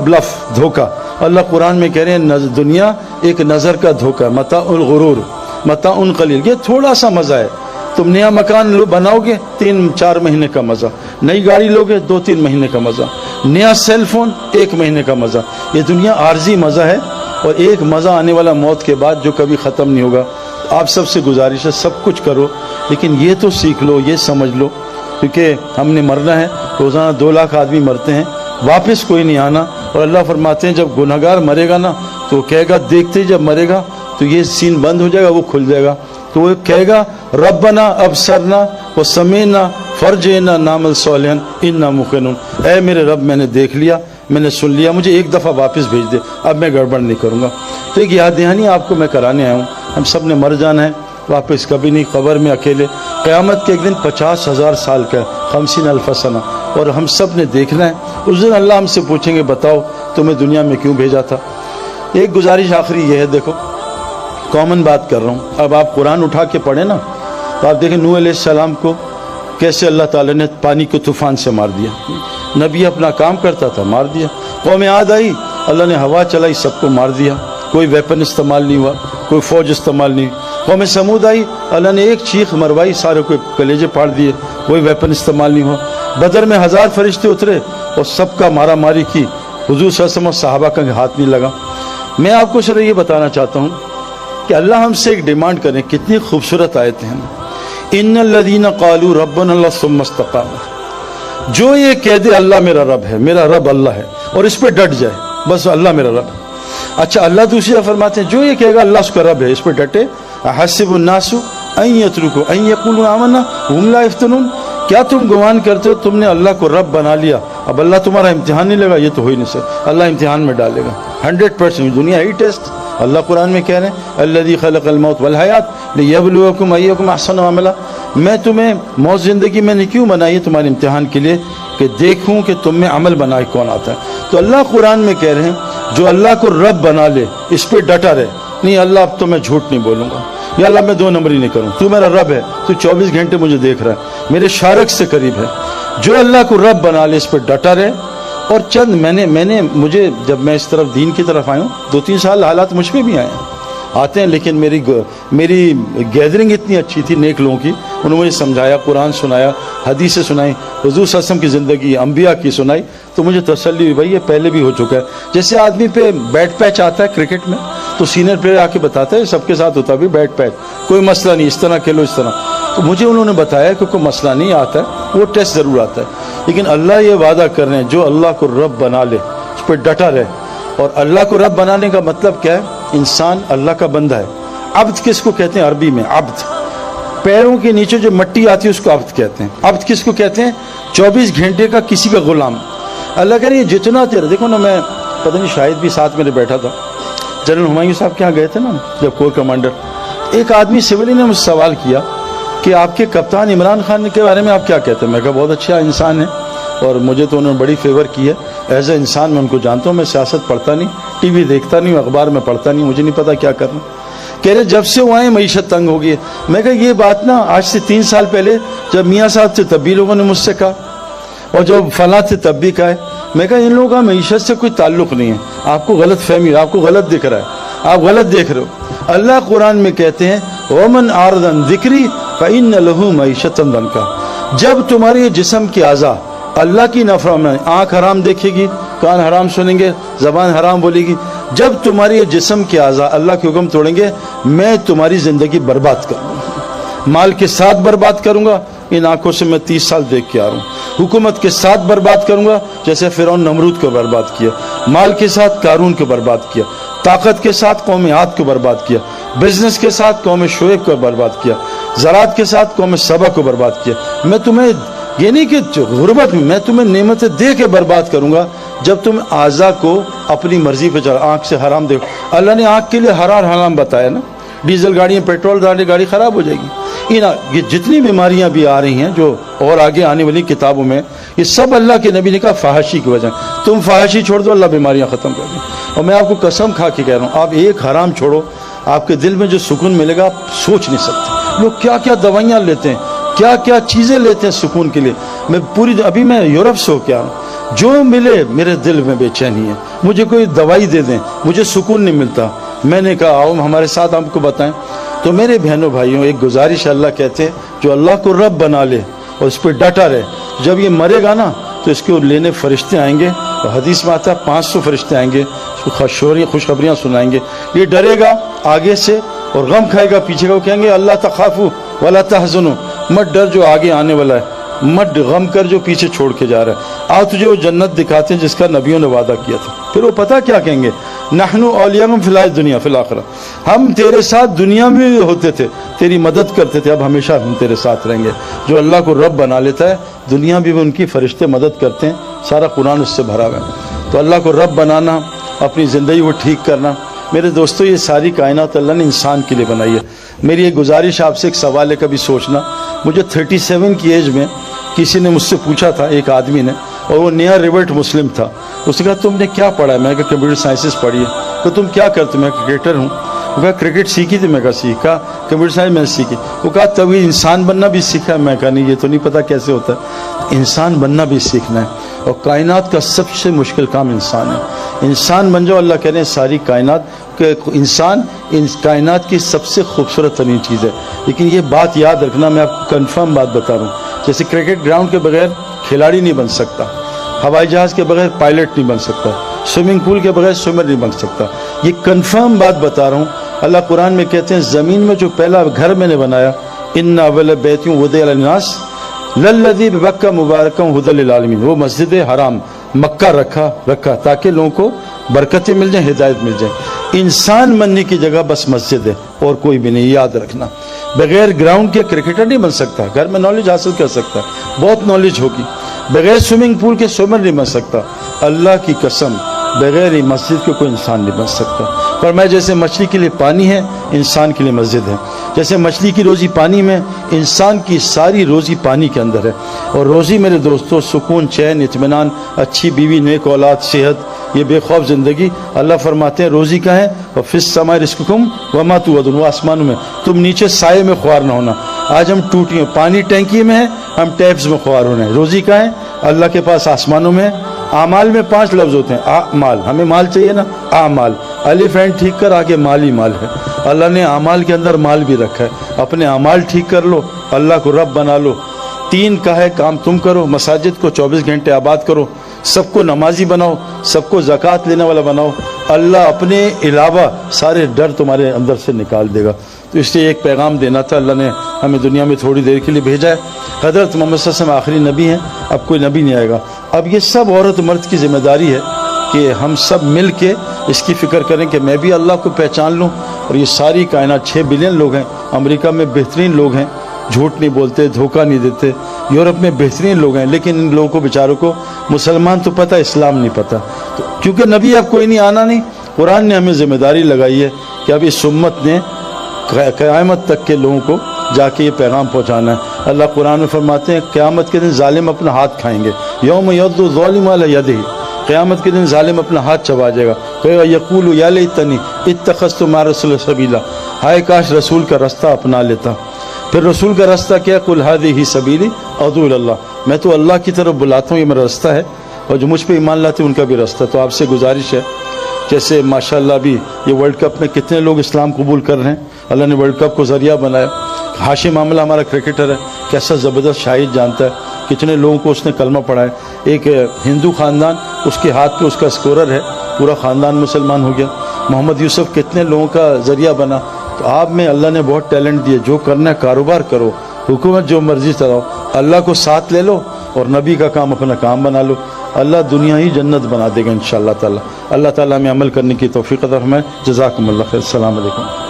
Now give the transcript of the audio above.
Bulb دھوکا. اللہ قرآن میں کہہ رہے ہیں دنیا ایک نظر کا دھوکا, متاع الغرور, متاع قلیل. یہ تھوڑا سا مزہ ہے. تم نیا مکان بناؤ گے 3-4 مہینے کا مزہ, نئی گاڑی لوگے 2-3 مہینے کا مزہ, نیا سیل فون 1 مہینے کا مزہ. یہ دنیا عارضی مزہ ہے, اور ایک مزہ آنے والا موت کے بعد جو کبھی ختم نہیں ہوگا. آپ سب سے گزارش ہے سب کچھ کرو, لیکن یہ تو سیکھ لو, یہ سمجھ لو, کیونکہ ہم نے مرنا ہے. روزانہ 2 لاکھ آدمی مرتے ہیں, واپس کوئی نہیں آنا. اور اللہ فرماتے ہیں جب گنہگار مرے گا نا تو وہ کہے گا, دیکھتے ہی جب مرے گا تو یہ سین بند ہو جائے گا, وہ کھل جائے گا, تو وہ کہے گا ربنا ابصرنا وسمعنا فرجعنا نعمل صالحا انا موقنون. اے میرے رب, میں نے دیکھ لیا, میں نے سن لیا, مجھے ایک دفعہ واپس بھیج دے, اب میں گڑبڑ نہیں کروں گا. تو ایک یاد دہانی آپ کو میں کرانے آیا ہوں. ہم سب نے مر جانا ہے, واپس کبھی نہیں, قبر میں اکیلے. قیامت کے ایک دن 50,000 سال کا ہے, 50,000 سنہ, اور ہم سب نے دیکھنا ہے. اس دن اللہ ہم سے پوچھیں گے بتاؤ تمہیں دنیا میں کیوں بھیجا تھا. ایک گزارش آخری یہ ہے, دیکھو کامن بات کر رہا ہوں. اب آپ قرآن اٹھا کے پڑھیں نا تو آپ دیکھیں نوح علیہ السلام کو کیسے اللہ تعالیٰ نے پانی کو طوفان سے مار دیا. نبی اپنا کام کرتا تھا, مار دیا. قوم عاد آئی, اللہ نے ہوا چلائی, سب کو مار دیا, کوئی ویپن استعمال نہیں ہوا, کوئی فوج استعمال نہیں. قوم سمود آئی, اللہ نے ایک چیخ مروائی, سارے کو کلیجے پھاڑ دیے, کوئی ویپن استعمال نہیں ہوا. بدر میں 1000 فرشتے اترے اور سب کا مارا ماری کی, حضور صلی اللہ علیہ وسلم اور صحابہ کا ہاتھ نہیں لگا. میں آپ کو صرف یہ بتانا چاہتا ہوں کہ اللہ ہم سے ایک ڈیمانڈ کریں. کتنی خوبصورت آیتیں ہیں. ان الذین قالوا ربنا اللہ ثم استقاموا, جو یہ کہہ دے اللہ میرا رب ہے, میرا رب اللہ ہے, اور اس پہ ڈٹ جائے, بس اللہ میرا رب. اچھا اللہ دوسری جگہ فرماتے ہیں جو یہ کہے گا اللہ اس کا رب ہے, اس پہ ڈٹے. احسب الناس ان یترکوا ان یقولوا آمنا وهم لا یفتنون. کیا تم گمان کرتے ہو تم نے اللہ کو رب بنا لیا, اب اللہ تمہارا امتحان نہیں لگا؟ یہ تو ہو ہی نہیں سکتا. اللہ امتحان میں ڈالے گا 100%. دنیا ہی ٹیسٹ. اللہ قرآن میں کہہ رہے ہیں الذی خلق الموت والحیات لیبلوکم ایکم احسن عملا. میں تمہیں موت زندگی میں نے کیوں بنائی ہے؟ تمہارے امتحان کے لیے, کہ دیکھوں کہ تم میں عمل بنائے کون آتا ہے. تو اللہ قرآن میں کہہ رہے ہیں جو اللہ کو رب بنا لے اس پہ ڈٹا رہے. نہیں اللہ اب تو میں جھوٹ نہیں بولوں گا, یا اللہ میں 2 نمبری نہیں کروں, تو میرا رب ہے, تو 24 گھنٹے مجھے دیکھ رہا ہے, میرے شارک سے قریب ہے. جو اللہ کو رب بنا لے اس پہ ڈٹا رہے. اور چند میں نے مجھے جب میں اس طرف دین کی طرف آیا ہوں 2-3 سال حالات مجھ پہ بھی آتے ہیں, لیکن میری گیدرنگ اتنی اچھی تھی نیک لوگوں کی, انہوں نے مجھے سمجھایا, قرآن سنایا, حدیثیں سنائی, حضور صلی اللہ علیہ وسلم کی زندگی, انبیاء کی سنائی, تو مجھے تسلی ہوئی بھائی یہ پہلے بھی ہو چکا ہے. جیسے آدمی پہ بیٹ پیچ آتا ہے کرکٹ میں تو سینئر پلیئر آ کے بتاتا ہے سب کے ساتھ ہوتا بھی بیٹ پیچ, کوئی مسئلہ نہیں, اس طرح کھیلو اس طرح. تو مجھے انہوں نے بتایا کہ کوئی مسئلہ نہیں آتا ہے, وہ ٹیسٹ ضرور آتا ہے. لیکن اللہ یہ وعدہ کر رہے ہیں جو اللہ کو رب بنا لے اس پہ ڈٹا رہے. اور اللہ کو رب بنانے کا مطلب کیا ہے؟ انسان اللہ کا بندہ ہے. عبد کس کو کہتے ہیں عربی میں؟ عبد, پیروں کے نیچے جو مٹی آتی ہے اس کو عبد کہتے ہیں. عبد کس کو کہتے ہیں؟ 24 گھنٹے کا کسی کا غلام. اللہ کہہ رہے ہیں جتنا تیرا, دیکھو نا, میں پتہ نہیں شاید بھی ساتھ میرے بیٹھا تھا, جنرل ہمایوں صاحب کے یہاں گئے تھے نا جب کور کمانڈر, ایک آدمی سولی نے مجھ سے سوال کیا کہ آپ کے کپتان عمران خان کے بارے میں آپ کیا کہتے ہیں؟ میں کہا بہت اچھا انسان ہے, اور مجھے تو انہوں نے بڑی فیور کی ہے. ایز اے انسان میں ان کو جانتا ہوں, میں سیاست پڑھتا نہیں, ٹی وی دیکھتا نہیں, اخبار میں پڑھتا نہیں, مجھے نہیں پتا کیا کرنا. کہہ رہے جب سے وہ آئے معیشت تنگ ہو گئی ہے. میں کہا یہ بات نا آج سے 3 سال پہلے جب میاں صاحب تھے تب بھی لوگوں نے مجھ سے کہا, اور جب فلاں تھے تب بھی کہا ہے. میں کہا ان لوگوں کا معیشت سے کوئی تعلق نہیں ہے, آپ کو غلط فہمی, آپ کو غلط دکھ رہا ہے, آپ غلط دیکھ رہے ہو. اللہ قرآن میں کہتے ہیں ومن اعرض عن ذکری فإن له معیشة ضنکا. جب تمہارے جسم کی اعضاء اللہ کی نافرمانی, آنکھ حرام دیکھے گی, کان حرام سنیں گے, زبان حرام بولے گی, جب تمہاری جسم کے اعضاء اللہ کے حکم توڑیں گے میں تمہاری زندگی برباد کروں گا, مال کے ساتھ برباد کروں گا. ان آنکھوں سے میں 30 سال دیکھ کے آ رہا ہوں. حکومت کے ساتھ برباد کروں گا جیسے فرعون نمرود کو برباد کیا, مال کے ساتھ قارون کو برباد کیا, طاقت کے ساتھ قوم عاد کو برباد کیا, بزنس کے ساتھ قوم شعیب کو برباد کیا, زراعت کے ساتھ قوم سبا کو برباد کیا. میں تمہیں یہ نہیں کہ غربت میں تمہیں نعمتیں دے کے برباد کروں گا جب تم اعضاء کو اپنی مرضی پہ چلا. آنکھ سے حرام دیکھو, اللہ نے آنکھ کے لیے حرام بتایا نا. ڈیزل گاڑیاں, پیٹرول ڈالے گاڑی خراب ہو جائے گی. یہ جتنی بیماریاں بھی آ رہی ہیں جو اور آگے آنے والی کتابوں میں, یہ سب اللہ کے نبی نے کہا فحاشی کی وجہ. تم فحاشی چھوڑ دو اللہ بیماریاں ختم کر دیں. اور میں آپ کو قسم کھا کے کہہ رہا ہوں, آپ ایک حرام چھوڑو, آپ کے دل میں جو سکون ملے گا آپ سوچ نہیں سکتے. لوگ کیا کیا دوائیاں لیتے ہیں, کیا کیا چیزیں لیتے ہیں سکون کے لیے. ابھی میں یورپ سے ہو کے آ رہا ہوں, جو ملے میرے دل میں بے چینی ہے، مجھے کوئی دوائی دے دیں، مجھے سکون نہیں ملتا۔ میں نے کہا آؤ ہمارے ساتھ آپ کو بتائیں۔ تو میرے بہنوں بھائیوں، ایک گزارش اللہ کہتے ہیں جو اللہ کو رب بنا لے اور اس پہ ڈٹا رہے، جب یہ مرے گا نا تو اس کو لینے فرشتے آئیں گے، اور حدیث میں آتا ہے 500 فرشتے آئیں گے، اس کو خوشخبریاں سنائیں گے۔ یہ ڈرے گا آگے سے اور غم کھائے گا پیچھے کا، وہ کہیں گے اللہ تخافوا ولا تحزنوا، مت ڈر جو آگے آنے والا ہے، مت غم کر جو پیچھے چھوڑ کے جا رہا ہے، آؤ تجھے وہ جنت دکھاتے ہیں جس کا نبیوں نے وعدہ کیا تھا۔ پھر وہ پتہ کیا کہیں گے، نحن اولیاءکم فی الحیاۃ الدنیا فی الآخرہ، ہم تیرے ساتھ دنیا میں بھی ہوتے تھے، تیری مدد کرتے تھے، اب ہمیشہ ہم تیرے ساتھ رہیں گے۔ جو اللہ کو رب بنا لیتا ہے دنیا بھی ان کی فرشتے مدد کرتے ہیں، سارا قرآن اس سے بھرا ہوا ہے۔ تو اللہ کو رب بنانا، اپنی زندگی کو ٹھیک کرنا، میرے دوستو یہ ساری کائنات اللہ نے انسان کے لیے بنائی ہے۔ میری ایک گزارش آپ سے، ایک سوال ہے کبھی سوچنا، مجھے 37 کی ایج میں کسی نے مجھ سے پوچھا تھا، ایک آدمی نے، اور وہ نیا ریورٹ مسلم تھا، اس نے کہا تم نے کیا پڑھا ہے؟ میں نے کہا کمپیوٹر سائنسز پڑھی ہے۔ تو تم کیا کرتے؟ میں کرکٹر ہوں۔ وہ کہا کرکٹ سیکھی تھی؟ میں کہا سیکھا۔ کمپیوٹر سائنس میں نے سیکھی۔ وہ کہا تب یہ انسان بننا بھی سیکھا؟ میں کہا نہیں، یہ تو نہیں پتا کیسے ہوتا ہے، انسان بننا بھی سیکھنا ہے، اور کائنات کا سب سے مشکل کام انسان ہے۔ انسان بن جاؤ، اللہ کہہ رہے ہیں ساری کائنات کہ انسان اس کائنات کی سب سے خوبصورت ترین چیز ہے۔ لیکن یہ بات یاد رکھنا، میں آپ کو کنفرم بات بتا رہا ہوں، جیسے کرکٹ گراؤنڈ کے بغیر کھلاڑی نہیں بن سکتا، ہوائی جہاز کے بغیر پائلٹ نہیں بن سکتا، سوئمنگ پول کے بغیر سوئمر نہیں بن سکتا، یہ کنفرم بات بتا رہا ہوں۔ اللہ قرآن میں کہتے ہیں زمین میں جو پہلا گھر میں نے بنایا، ان اول بیت وضع للناس للذی ببکہ مبارکا ھدی للعالمین، وہ مسجد حرام مکہ رکھا تاکہ لوگوں کو برکتیں مل جائیں، ہدایت مل جائے۔ انسان بننے کی جگہ بس مسجد ہے اور کوئی بھی نہیں، یاد رکھنا۔ بغیر گراؤنڈ کے کرکٹر نہیں بن سکتا، گھر میں نالج حاصل کر سکتا، بہت نالج ہوگی۔ بغیر سوئمنگ پول کے سوئمر نہیں بن سکتا، اللہ کی قسم بغیر مسجد کے کوئی انسان نہیں بن سکتا۔ پر میں جیسے مچھلی کے لیے پانی ہے، انسان کے لیے مسجد ہے، جیسے مچھلی کی روزی پانی میں، انسان کی ساری روزی پانی کے اندر ہے۔ اور روزی میرے دوستو سکون، چین، اطمینان، اچھی بیوی، نیک اولاد، صحت، یہ بے خوف زندگی، اللہ فرماتے ہیں روزی کا ہے، اور فی السماء رزقکم وما توعدون، وہ آسمانوں میں، تم نیچے سائے میں خوار نہ ہونا۔ آج ہم ٹوٹیوں، پانی ٹینکی میں ہے، ہم ٹیپس میں خوار ہونے ہیں۔ روزی کا ہے اللہ کے پاس، آسمانوں میں۔ اعمال میں 5 لفظ ہوتے ہیں، اعمال، ہمیں مال چاہیے نا، اعمال، الف اینڈ ٹھیک کر، آگے مال ہی مال ہے۔ اللہ نے اعمال کے اندر مال بھی رکھا ہے، اپنے اعمال ٹھیک کر لو، اللہ کو رب بنا لو۔ 3 کا ہے کام تم کرو، مساجد کو 24 گھنٹے آباد کرو، سب کو نمازی بناؤ، سب کو زکوٰۃ لینے والا بناؤ، اللہ اپنے علاوہ سارے ڈر تمہارے اندر سے نکال دے گا۔ تو اس لیے ایک پیغام دینا تھا، اللہ نے ہمیں دنیا میں تھوڑی دیر کے لیے بھیجا ہے۔ حضرت محمد صلی اللہ علیہ وسلم آخری نبی ہیں، اب کوئی نبی نہیں آئے گا۔ اب یہ سب عورت مرد کی ذمہ داری ہے کہ ہم سب مل کے اس کی فکر کریں کہ میں بھی اللہ کو پہچان لوں، اور یہ ساری کائنات 6 بلین لوگ ہیں، امریکہ میں بہترین لوگ ہیں، جھوٹ نہیں بولتے، دھوکہ نہیں دیتے، یورپ میں بہترین لوگ ہیں، لیکن ان لوگوں کو بیچاروں کو مسلمان تو پتہ، اسلام نہیں پتہ۔ تو کیونکہ نبی اب کوئی نہیں آنا نہیں، قرآن نے ہمیں ذمہ داری لگائی ہے کہ اب اس امت نے قیامت تک کے لوگوں کو جا کے یہ پیغام پہنچانا ہے۔ اللہ قرآن میں فرماتے ہیں قیامت کے دن ظالم اپنا ہاتھ کھائیں گے، یوم یعض الظالم علی یدہ، قیامت کے دن ظالم اپنا ہاتھ چبا جائے گا، کہے گا یقول یا لیتنی اتخذت مع رسول سبیلا، ہائے کاش رسول کا راستہ اپنا لیتا۔ پھر رسول کا راستہ کیا؟ قل ھذہ سبیلی ادعو الی اللہ، میں تو اللہ کی طرف بلاتا ہوں، یہ میرا راستہ ہے، اور جو مجھ پہ ایمان لاتے ہیں ان کا بھی راستہ۔ تو آپ سے گزارش ہے، جیسے ماشاءاللہ بھی یہ ورلڈ کپ میں کتنے لوگ اسلام قبول کر رہے ہیں، اللہ نے ورلڈ کپ کو ذریعہ بنایا۔ ہاشم معاملہ ہمارا کرکٹر ہے، کیسا زبردست شاہد جانتا ہے، کتنے لوگوں کو اس نے کلمہ پڑھا ہے۔ ایک ہندو خاندان، اس کے ہاتھ پہ اس کا اسکورر ہے، پورا خاندان مسلمان ہو گیا۔ محمد یوسف کتنے لوگوں کا ذریعہ بنا۔ تو آپ میں اللہ نے بہت ٹیلنٹ دیا، جو کرنا ہے کاروبار کرو، حکومت جو مرضی چلاؤ، اللہ کو ساتھ لے لو اور نبی کا کام اپنا کام بنا لو، اللہ دنیا ہی جنت بنا دے گا انشاءاللہ تعالی۔ اللہ تعالیٰ ہمیں عمل کرنے کی توفیق عطا فرمائے۔ جزاکم اللہ خیر، السلام علیکم۔